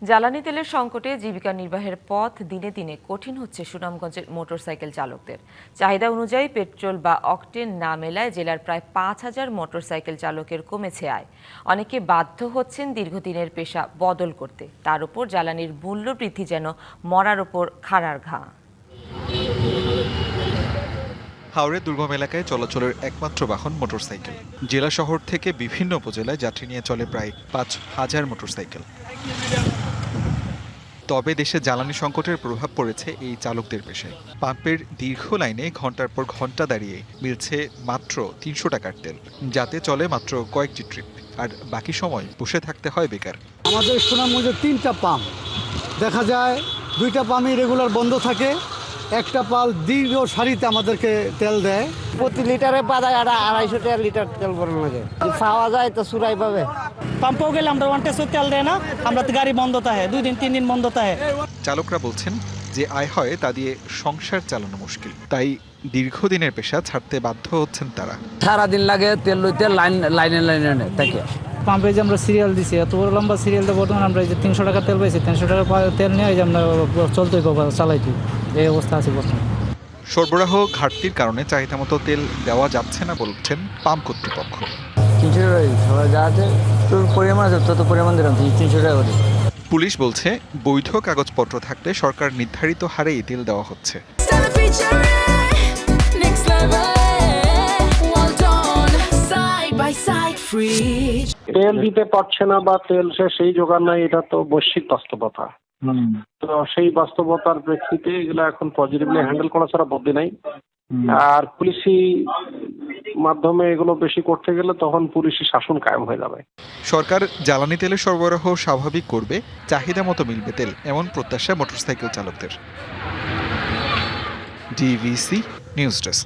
জ্বালানি তেলের সংকটে জীবিকা নির্বাহের পথ দিনে দিনে কঠিন হচ্ছে সুনামগঞ্জের মোটরসাইকেল চালকদের। চাহিদা অনুযায়ী পেট্রোল বা অকটেন না মেলায় জেলার প্রায় 5,000 মোটরসাইকেল চালকের কমেছে আয়। অনেকে বাধ্য হচ্ছেন দীর্ঘদিনের পেশা বদল করতে। তার উপর জ্বালানির মূল্য বৃদ্ধি যেন মরার ওপর খাড়ার ঘা। হাওড়ে দুর্গম এলাকায় চলাচলের একমাত্র বাহন মোটরসাইকেল। জেলা শহর থেকে বিভিন্ন উপজেলায় যাত্রী নিয়ে চলে প্রায় 5,000 মোটরসাইকেল। তবে দেশে জ্বালানি সংকটের প্রভাব পড়েছে এই চালকদের পেশায়। পাম্পের দীর্ঘ লাইনে ঘন্টার পর ঘন্টা দাঁড়িয়ে মিলছে মাত্র 300 টাকার তেল, যাতে চলে মাত্র কয়েকটি ট্রিপ, আর বাকি সময় বসে থাকতে হয় বেকার। আমাদের সুনামগঞ্জে 3টা পাম্প দেখা যায়, 2টা পাম্পই রেগুলার বন্ধ থাকে, একটা পাল দীর্ঘ সারিতে আমাদেরকে তেল দেয়। প্রতি লিটারে পাওয়া 250 টাকা লিটার তেল ভরানো লাগে, পাওয়া যায় তো চুরাই পাবে। পাম্পও গেলে আমরা 1 টেসও তেল দেয় না, আমরা তো গাড়ি বন্ধ থাকে, 2 দিন 3 দিন বন্ধ থাকে। চালকরা বলছেন যে আয় হয় তা দিয়ে সংসার চালানো মুশকিল, তাই দীর্ঘদিনের পেশা ছাড়তে বাধ্য হচ্ছেন তারা। সারাদিন লাগে তেল লইতে লাইনে থাকে। পাম্পে যে আমরা সিরিয়াল দিছি, এত বড় লম্বা সিরিয়ালটা বর্তমানে আমরা এই যে 300 টাকা তেল পাইছি, 300 টাকা তেল নিয়ে যে আমরা চলতেই চালাইছি, এই অবস্থা আছে বর্তমানে। সরবরাহ ঘাটতির কারণে চাহিদা মতো তেল দেওয়া যাচ্ছে না বলছেন পাম্প কর্তৃপক্ষ। 300 টাকা সবাই যাতে তোর পরিমাণ আছে তত পরিমাণ দিলাম 300 টাকা করে। পুলিশ বলছে বৈধ কাগজপত্র থাকলে সরকার নির্ধারিত হারেই তেল দেওয়া হচ্ছে। তেল দিতে পারছে না বা তেল সেই জোগান নাই, এটা তো বৈশ্বিক বাস্তবতা। তো সেই বাস্তবতার প্রেক্ষিতে এগুলো এখন পজিটিভলি হ্যান্ডেল করা ছাড়া বুদ্ধি নাই। আর পুলিশি মাধ্যমে এগুলো বেশি করতে গেলে তখন পুলিশি শাসন কায়েম হয়ে যাবে। সরকার জ্বালানি তেলের সরবরাহ স্বাভাবিক করবে, চাহিদা মতো মিলবে তেল, এমন প্রত্যাশা মোটরসাইকেল চালকদের। DVC news desk.